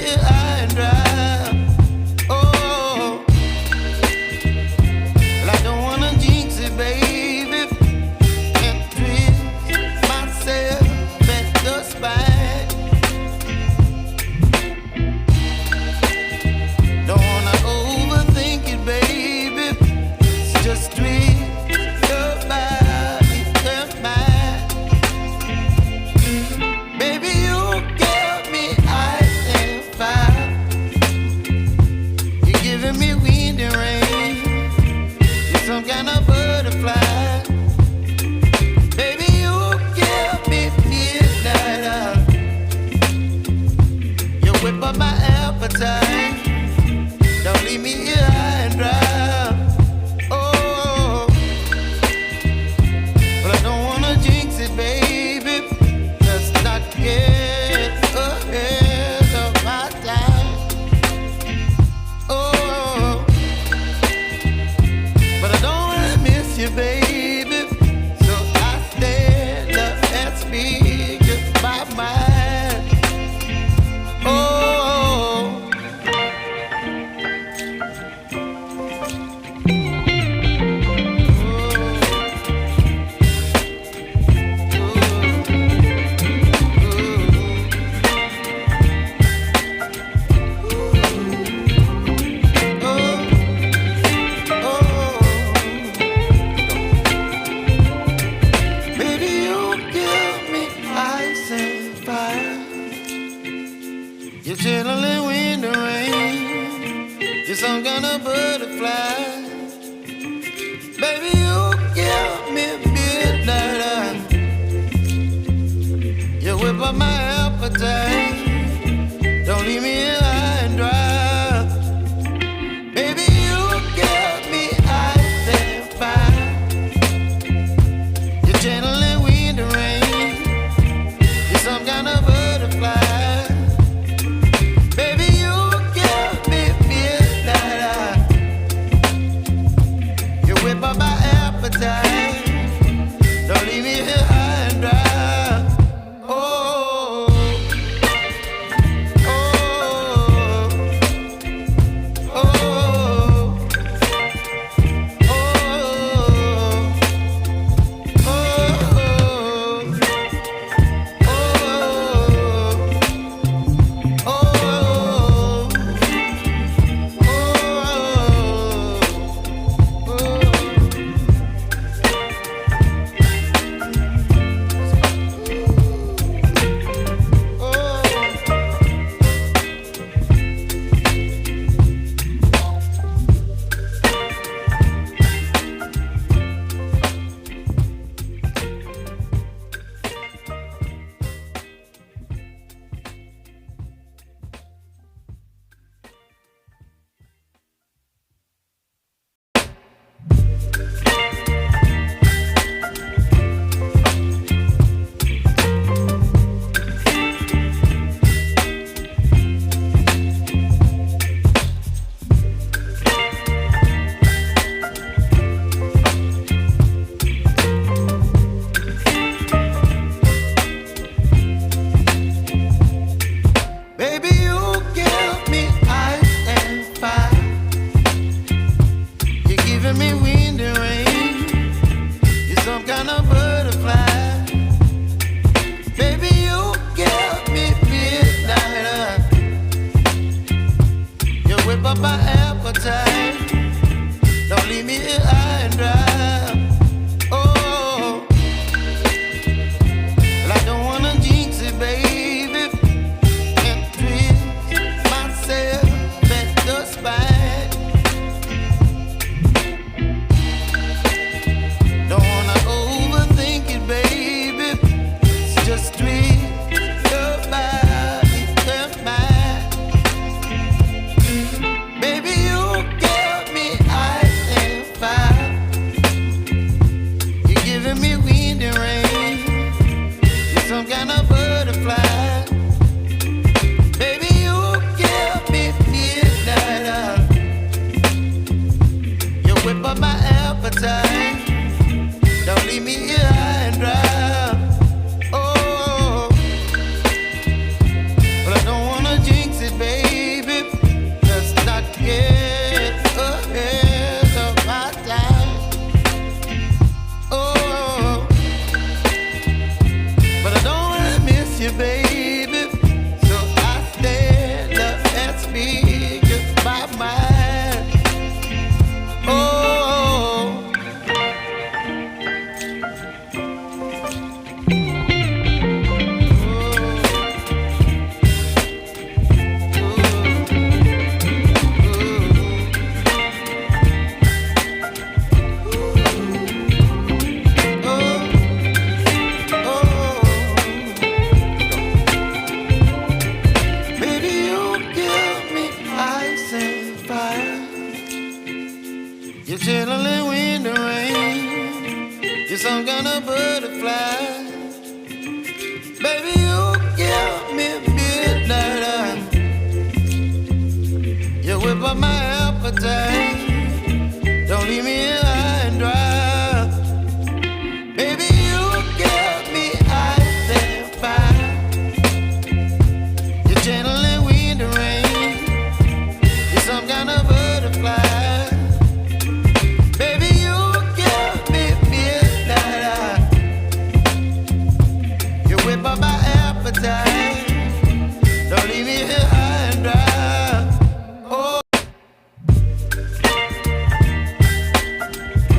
here high and dry. Oh, well, I don't wanna jinx it, baby, and twist myself at the spine. Don't wanna overthink it, baby. It's just twist your body and mine. Baby, you give me ice and fire. You're giving me wind and rain. You're some kind of butterfly. Baby, you give me midnight. You whip up my appetite. Don't leave me here high and dry. Oh, but I don't wanna jinx it, baby. Let's not get ahead of my time. Oh, but I don't wanna miss you, baby. So I stand up and speak just my mind. Oh. You're chilling wind and rain. You're some kind of butterfly. Baby, you give me midnight. You whip up my appetite. Don't leave me here high and dry. Baby, you give me ice and fire. You're channeling wind and rain. You're some kind of butterfly. Don't leave me here high and dry. Oh, oh, oh, oh, Baby, you give me ice and fire. chilling wind and rain. You're some kind of butterfly. Baby, you give me midnight. You whip up my appetite.